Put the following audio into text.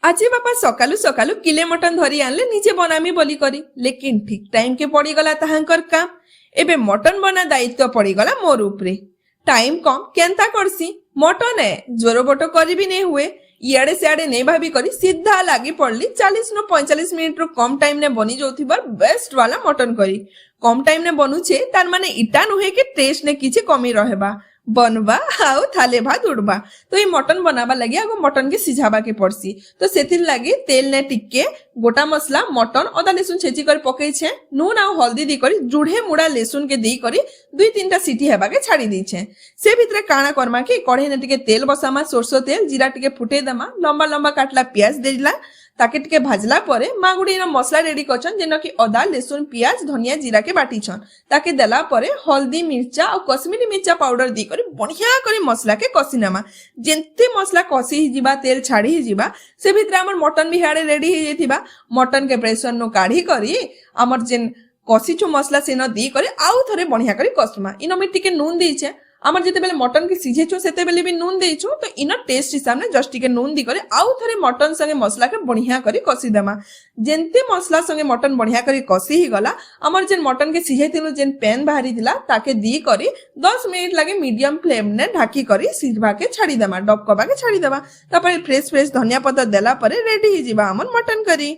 आज बापा सकालू सकालू किले मटन धरी आनले निजे बनामी बोली करी लेकिन ठीक टाइम के पड़ीगला ताहांकर काम। एबे मटन बना दायित्व पड़ीगला मोर उपरे। टाइम कम केंता करसी मटन है जोरो बोटो करी भी नहीं हुए। इयाडे सियाडे नहीं भाभी करी सीधा लागी पड़ली 40 नु 45 मिनिट रो कम टाइम ने बनी जाउथिबार बेस्ट वाला मटन करी। कम टाइम ने बनुछे तार माने इटा नुहे के टेस्ट ने किछि कमी रहेबा बनवा आउ थाले भात उड़बा। तो ये मटन बनाबा लगी आगो मटन के सिझाबा के पड़सी। तो सेथिर लागी तेल ने टिके गोटा मसला मटन अदा लेसुन छेची कर पकई छे नून आउ हल्दी दी करी जुढ़े मुड़ा लेसुन के दी करी 2-3टा सीटी हेबा के छाड़ी दी छे। से भितरे काना करमा के कढ़ई ने टिके तेल बसामा सोरसो तेल जीरा टिके फुटे दमा लंबा लंबा काटला प्याज देला ताके टिके भाजला परे माँ गुड़ी मसला रेडी करछन जेन कि अदा लेसुन प्याज धनिया जीरा के बाटी छन ताके देला परे हल्दी मिर्चा और कश्मीरी मिर्चा पाउडर दी करी बढ़िया करी मसला के कसी नमा। जेंते मसला कसी ही जीवा तेल छाड़ी ही जीवा से भितरे हमर मटन भी हाड़े रेडी ही जेथिबा। मटन के प्रेशर नो काढ़ी करी हमर जेन कसीचु मसला सेन दी करी आउ थरे बढ़िया करी कसमा। इनो में टिके नून देइछे आमर जेते बेले मटन के सिझेछु सेते बेले भी नून देइछु तो इन टेस्ट हिसाब ने जस्ट टिके नून दी करे आउ थरे मटन संगे मसला के बढ़िया करी कसी देमा। जेंते मसला संगे मटन बढ़िया करी कसी ही गला आमर जेन मटन के सिझेथिनु जेन पैन बाहरी दिला ताके दी करी 10 मिनिट लागे मीडियम फ्लेम ने ढाकी करी सिझबा के छाड़ी देमा डबकबा के छाड़ी देबा। तापर फ्रेश फ्रेश धनिया पत्ता देला परे रेडी ही जीवा हमर मटन करी।